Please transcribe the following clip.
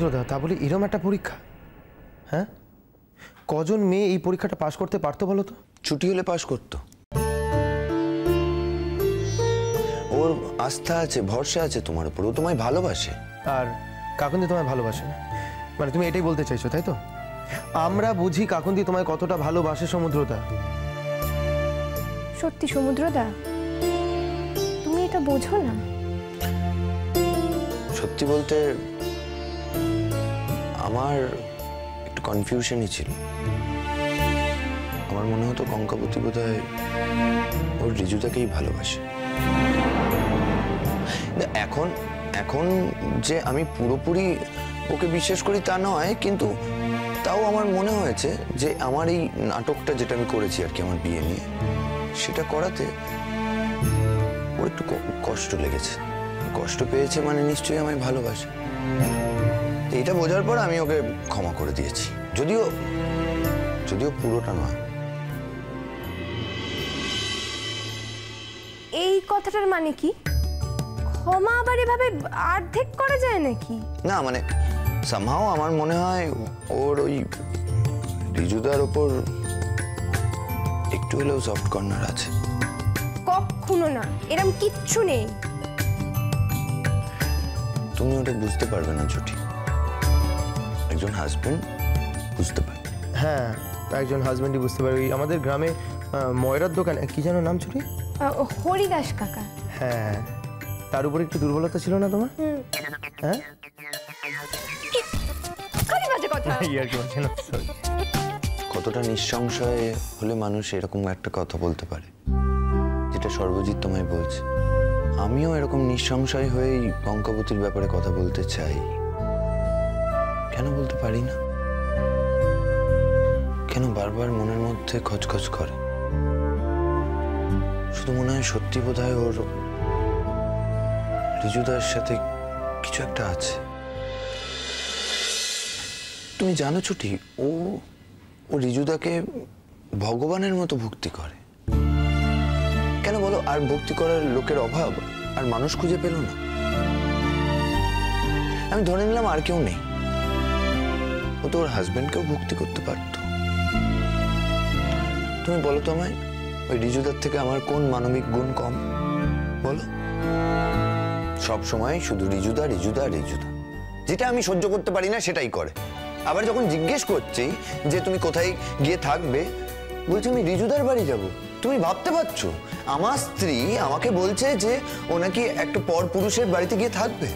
সমুদ্রদা, তা বলে এরম একটা পরীক্ষা? হ্যাঁ, কজন মেয়ে এই পরীক্ষাটা পাশ করতে পারতো বলো তো? ছুটি হলে পাশ করতো। ওর আস্থা আছে, ভরসা আছে তোমার উপর, ও তোমায় ভালোবাসে। আর কাকুন্দি তোমায় ভালোবাসে না মানে তুমি এটাই বলতে চাইছো, তাই তো? আমরা বুঝি কাকুন্দি তোমায় কতটা ভালোবাসে সমুদ্রদা। সত্যি সমুদ্রদা, তুমি এটা বোঝো না? সত্যি বলতে আমার একটু কনফিউশনই ছিল। আমার মনে হতো কঙ্কাবতী বোধহয় ওর ঋজুদাকেই ভালোবাসে। এখন এখন যে আমি পুরোপুরি ওকে বিশ্বাস করি তা নয়, কিন্তু তাও আমার মনে হয়েছে যে আমার এই নাটকটা যেটা আমি করেছি আর কি আমার বিয়ে নিয়ে, সেটা করাতে ওর একটু কষ্ট লেগেছে। কষ্ট পেয়েছে মানে নিশ্চয়ই আমায় ভালোবাসে। এইটা বোঝার পর আমি ওকে ক্ষমা করে দিয়েছি, যদিও যদিও পুরোটা নয়। এই কথাটার মানে কি? ক্ষমা আবার এভাবে অর্ধেক করা যায় নাকি? না মানে সামহাও আমার মনে হয় ওর ওই ঋজুদার ওপর একটু হলেও সফট কর্নার আছে। কখনো না, এরকম কিচ্ছু নেই। তুমি ওটা বুঝতে পারবে না ছুটি, একজন হাজবেন্ড বুঝতে পারবে। হ্যাঁ, একজন হাজবেন্ডই বুঝতে পারবে। আমাদের গ্রামে ময়রার দোকানে কি যেন নাম ছুটি? হরিদাস কাকা। হ্যাঁ, তার উপর একটু দুর্বলতা ছিল না তোমার? হ্যাঁ, কতটা নিঃসংশয় হলে মানুষ এরকম একটা কথা বলতে পারে, যেটা সর্বজিৎ তোমায় বলছে। আমিও এরকম নিঃসংশয় হয়েই কঙ্কাবতীর ব্যাপারে কথা বলতে চাই। কেন বলতে পারি না? কেন বারবার মনের মধ্যে খচখচ করে? শুধু মনে হয় সত্যি বোধহয় ওর ঋজুদার সাথে কিছু একটা আছে। তুমি জানো ছুটি, ও ঋজুদাকে ভগবানের মতো ভক্তি করে। কেন বলো? আর ভক্তি করার লোকের অভাব আর মানুষ খুঁজে পেল না। আমি ধরে নিলাম আর কেউ নেই, ও তো ওর হাজবেন্ডকেও ভক্তি করতে পারত। তুমি বলো তো আমায়, ওই ঋজুদার থেকে আমার কোন মানবিক গুণ কম বলো? সব সময় শুধু ঋজুদা ঋজুদা ঋজুদা, যেটা আমি সহ্য করতে পারি না সেটাই করে। আবার যখন জিজ্ঞেস করছি যে তুমি কোথায় গিয়ে থাকবে, বলছে আমি ঋজুদার বাড়ি যাব। তুমি ভাবতে পারছো আমার স্ত্রী আমাকে বলছে যে ও নাকি একটা পর পুরুষের বাড়িতে গিয়ে থাকবে?